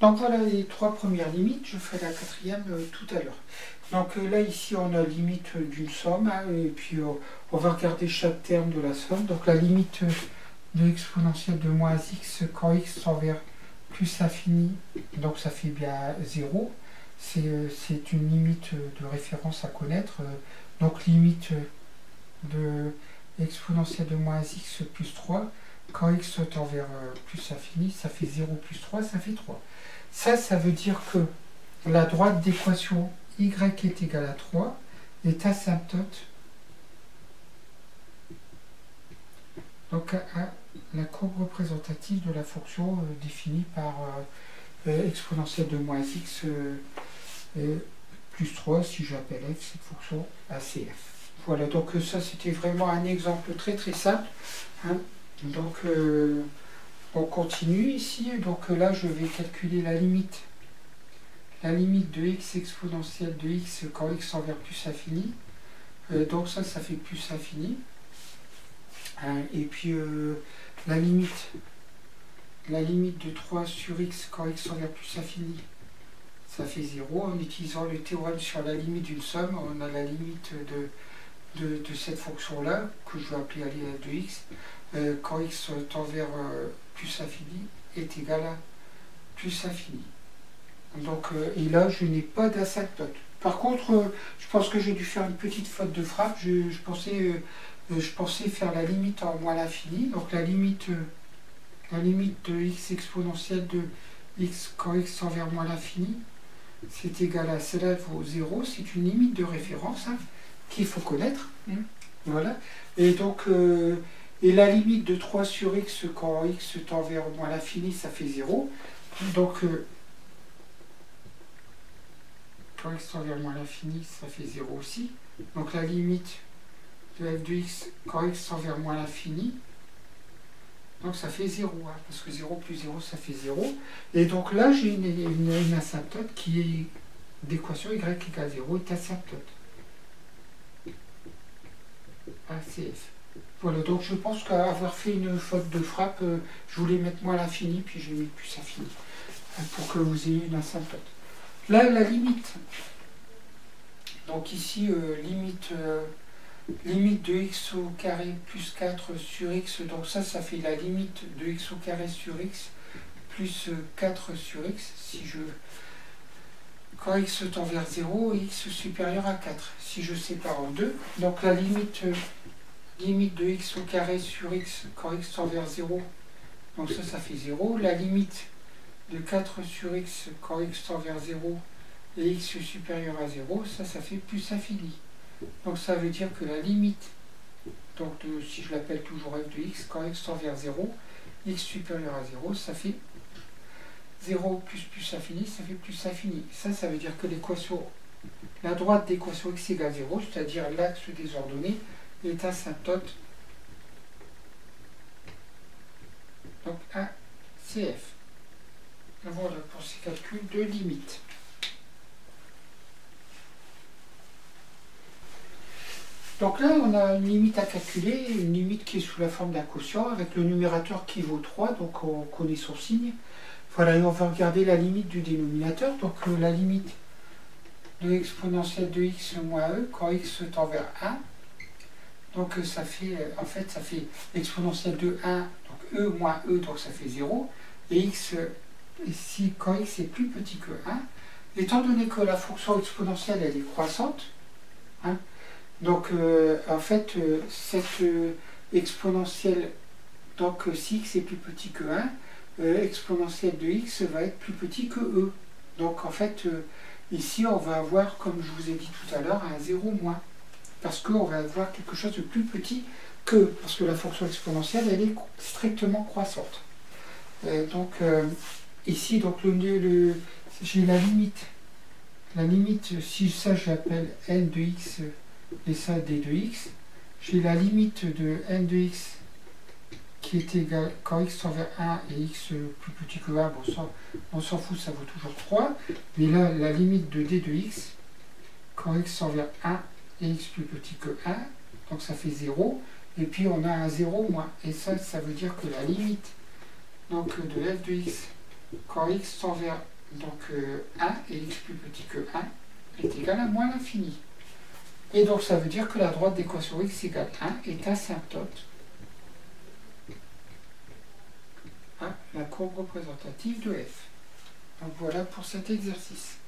Donc voilà les trois premières limites, je ferai la quatrième tout à l'heure. Donc là ici on a limite d'une somme, hein, et puis on va regarder chaque terme de la somme. Donc la limite de exponentielle de moins x quand x tend vers plus l'infini, donc ça fait bien 0. C'est une limite de référence à connaître. Donc limite de exponentielle de moins x plus 3, quand x tend vers plus l'infini, ça fait 0 plus 3, ça fait 3. Ça veut dire que la droite d'équation y est égale à 3 est asymptote, donc à la courbe représentative de la fonction définie par exponentielle de moins x plus 3, si j'appelle f cette fonction ACF. Voilà, donc ça c'était vraiment un exemple très très simple, hein. Donc on continue ici, donc là je vais calculer la limite de x exponentielle de x quand x tend vers plus infini. Donc ça fait plus infini. Et puis la limite de 3 sur x quand x tend vers plus infini, ça fait 0. En utilisant le théorème sur la limite d'une somme, on a la limite de cette fonction-là, que je vais appeler alias de x, quand x tend vers plus infini est égal à plus infini. Donc, et là, je n'ai pas d'asymptote. Par contre, je pense que j'ai dû faire une petite faute de frappe. Je pensais faire la limite en moins l'infini. Donc la limite de x exponentielle de x quand x tend vers moins l'infini, c'est égal à celle-là vaut 0. C'est une limite de référence, hein, qu'il faut connaître. Voilà. Et donc, et la limite de 3 sur x quand x tend vers moins l'infini, ça fait 0. Donc, quand x tend vers moins l'infini, ça fait 0 aussi. Donc la limite de f de x quand x tend vers moins l'infini, donc ça fait 0, hein, parce que 0 plus 0, ça fait 0. Et donc là, j'ai une asymptote qui est d'équation y égale 0 est asymptote. ACF. Voilà, donc je pense qu'avoir fait une faute de frappe, je voulais mettre moins l'infini, puis j'ai mis plus infini, pour que vous ayez une asymptote. Là, la limite. Donc ici, limite de x au carré plus 4 sur x. Donc ça fait la limite de x au carré sur x plus 4 sur x. Si je, quand x tend vers 0, x supérieur à 4. Si je sépare en deux, donc la limite de x au carré sur x quand x tend vers 0, donc ça fait 0. La limite de 4 sur x quand x tend vers 0 et x supérieur à 0, ça fait plus infini. Donc ça veut dire que la limite, donc si je l'appelle toujours f de x, quand x tend vers 0, x supérieur à 0, ça fait 0 plus infini, ça fait plus infini. Ça veut dire que l'équation, la droite d'équation x égale 0, c'est-à-dire l'axe des ordonnées, est asymptote, donc ACF. Voilà pour ces calculs de limite. Donc là, on a une limite à calculer, une limite qui est sous la forme d'un quotient, avec le numérateur qui vaut 3, donc on connaît son signe. Voilà, et on va regarder la limite du dénominateur, donc la limite de l'exponentielle de x moins e, quand x tend vers 1. Donc ça fait, en fait, ça fait exponentielle de 1, donc e moins e, donc ça fait 0. Et x, ici, quand x est plus petit que 1, étant donné que la fonction exponentielle, elle est croissante, hein, donc en fait, cette exponentielle, donc si x est plus petit que 1, exponentielle de x va être plus petit que e. Donc en fait, ici, on va avoir, comme je vous ai dit tout à l'heure, un 0 moins. Parce qu'on va avoir quelque chose de plus petit que, parce que la fonction exponentielle, elle est strictement croissante. Donc ici, donc j'ai la limite. La limite, si ça j'appelle n de x et ça d de x, j'ai la limite de n de x qui est égale, quand x tend vers 1 et x plus petit que 1, bon, on s'en fout, ça vaut toujours 3. Mais là, la limite de d de x, quand x tend vers 1 et x plus petit que 1, donc ça fait 0, et puis on a un 0 moins. Et ça veut dire que la limite donc, de f de x quand x tend vers donc, 1 et x plus petit que 1 est égal à moins l'infini. Et donc ça veut dire que la droite d'équation x égale 1 est asymptote à la courbe représentative de f. Donc voilà pour cet exercice.